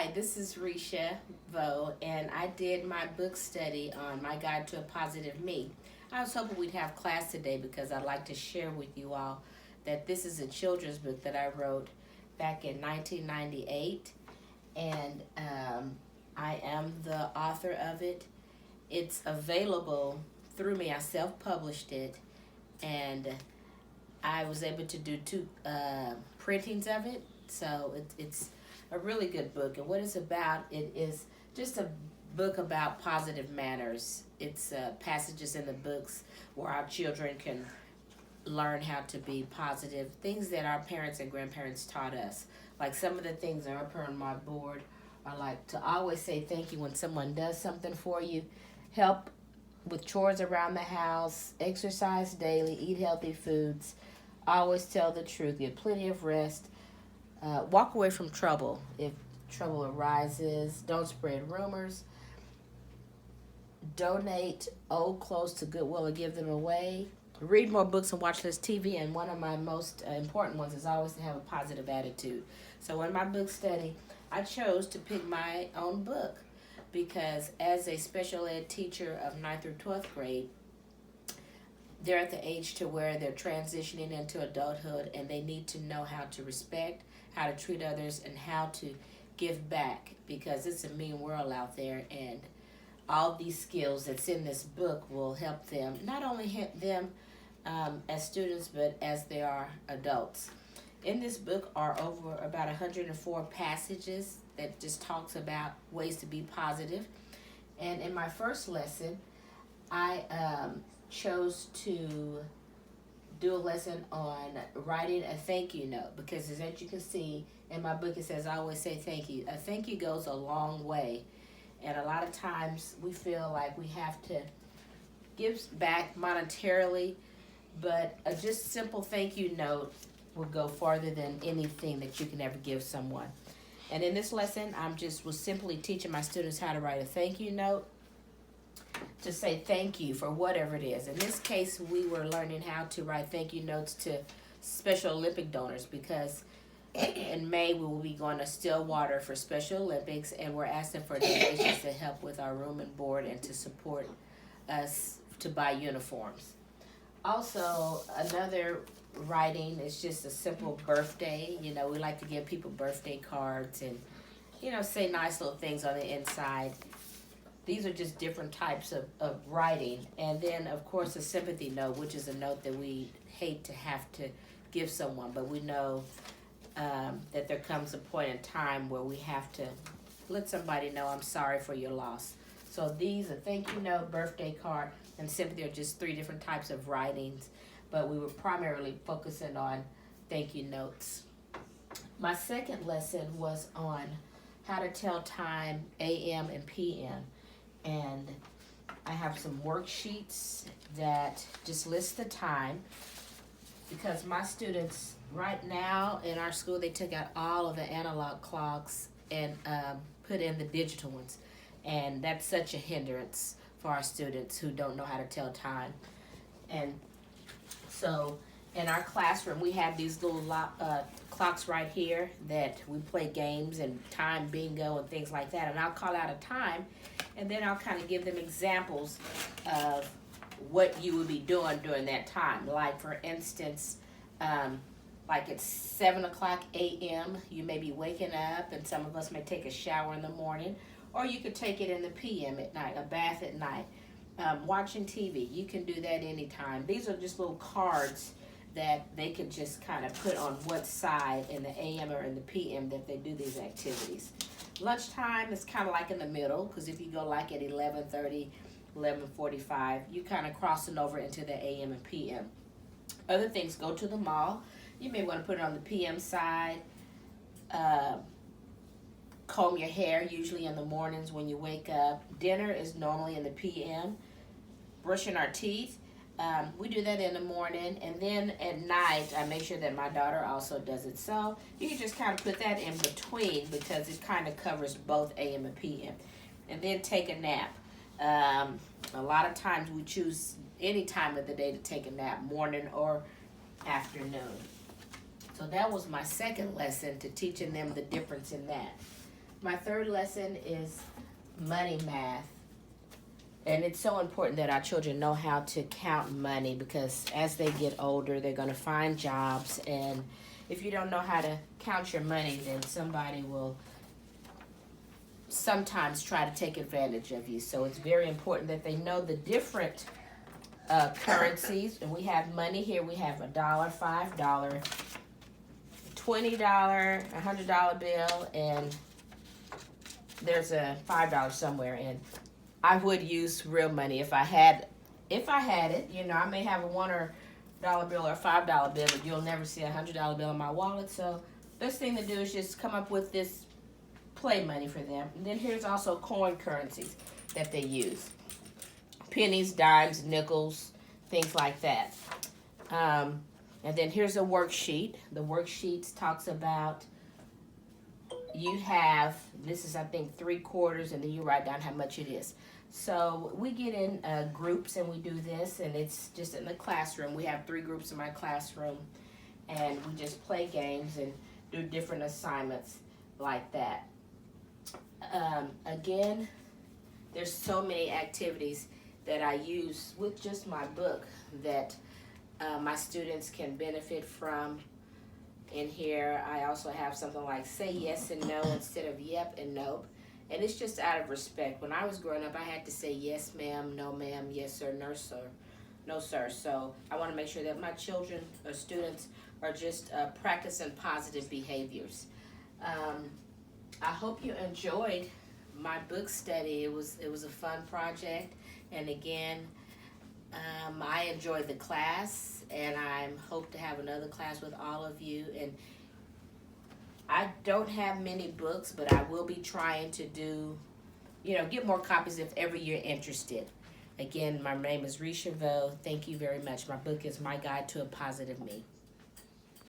Hi, this is Resha and I did my book study on My Guide to a Positive Me. I was hoping we'd have class today because I'd like to share with you all that this is a children's book that I wrote back in 1998, and I am the author of it. It's available through me. I self-published it, and I was able to do two printings of it, so it's a really good book. And what it's about, it is just a book about positive manners. It's passages in the books where our children can learn how to be positive, things that our parents and grandparents taught us. Like some of the things that are up here on my board are like to always say thank you when someone does something for you, help with chores around the house, exercise daily, eat healthy foods, always tell the truth, get plenty of rest, walk away from trouble if trouble arises, don't spread rumors, donate old clothes to Goodwill or give them away, read more books and watch less TV, and one of my most important ones is always to have a positive attitude. So in my book study, I chose to pick my own book because as a special ed teacher of 9th through 12th grade, they're at the age to where they're transitioning into adulthood and they need to know how to respect, how to treat others, and how to give back because it's a mean world out there, and all these skills that's in this book will help them, not only help them as students but as they are adults. In this book are over about 104 passages that just talks about ways to be positive. And in my first lesson, I chose to do a lesson on writing a thank you note because as you can see in my book it says I always say thank you. A thank you goes a long way, and a lot of times we feel like we have to give back monetarily, but a just simple thank you note will go farther than anything that you can ever give someone. And in this lesson was simply teaching my students how to write a thank you note to say thank you for whatever it is. In this case, we were learning how to write thank you notes to Special Olympic donors because in May we will be going to Stillwater for Special Olympics, and we're asking for donations to help with our room and board and to support us to buy uniforms. Also, another writing is just a simple birthday. You know, we like to give people birthday cards and, say nice little things on the inside. These are just different types of writing. And then, of course, a sympathy note, which is a note that we hate to have to give someone, but we know that there comes a point in time where we have to let somebody know, I'm sorry for your loss. So these, a thank you note, birthday card, and sympathy are just three different types of writings, but we were primarily focusing on thank you notes. My second lesson was on how to tell time, AM and PM. And I have some worksheets that just list the time because my students right now in our school, they took out all of the analog clocks and put in the digital ones. And that's such a hindrance for our students who don't know how to tell time. And so in our classroom, we have these little clocks right here that we play games and time bingo and things like that. And I'll call out a time, and then I'll kind of give them examples of what you would be doing during that time. Like, for instance, like it's 7 o'clock a.m., you may be waking up, and some of us may take a shower in the morning, or you could take it in the p.m. at night, a bath at night. Watching TV, you can do that anytime. These are just little cards that they could just kind of put on what side in the AM or in the PM that they do these activities. Lunchtime is kind of like in the middle, because if you go like at 11:30, 11:45, you kind of crossing over into the AM and PM. Other things, go to the mall. You may want to put it on the PM side. Comb your hair, usually in the mornings when you wake up. Dinner is normally in the PM. Brushing our teeth, we do that in the morning, and then at night I make sure that my daughter also does it. So you can just kind of put that in between because it kind of covers both AM and PM. And then take a nap. A lot of times we choose any time of the day to take a nap, morning or afternoon. So that was my second lesson, to teaching them the difference in that. My third lesson is money math. And it's so important that our children know how to count money, because as they get older, they're going to find jobs. And if you don't know how to count your money, then somebody will sometimes try to take advantage of you. So it's very important that they know the different currencies. And we have money here. We have $1, $5, $20, $100 bill, and there's a $5 somewhere. And I would use real money if I had it. You know, I may have a $1 bill or a $5 bill, but you'll never see a $100 bill in my wallet. So best thing to do is just come up with this play money for them. And then here's also coin currencies that they use: pennies, dimes, nickels, things like that. And then here's a worksheet. The worksheet talks about, you have, this is I think 3/4, and then you write down how much it is. So we get in groups and we do this, and it's just in the classroom. We have 3 groups in my classroom, and we just play games and do different assignments like that. Again, there's so many activities that I use with just my book that my students can benefit from. In here, I also have something like say yes and no instead of yep and nope. And it's just out of respect. When I was growing up, I had to say yes ma'am, no ma'am, yes sir, no sir, no sir. So I want to make sure that my children or students are just practicing positive behaviors. I hope you enjoyed my book study. It was a fun project, and again, I enjoyed the class, and I hope to have another class with all of you. And I don't have many books, but I will be trying to do, get more copies if ever you're interested. Again, my name is Resha. Thank you very much. My book is My Guide to a Positive Me.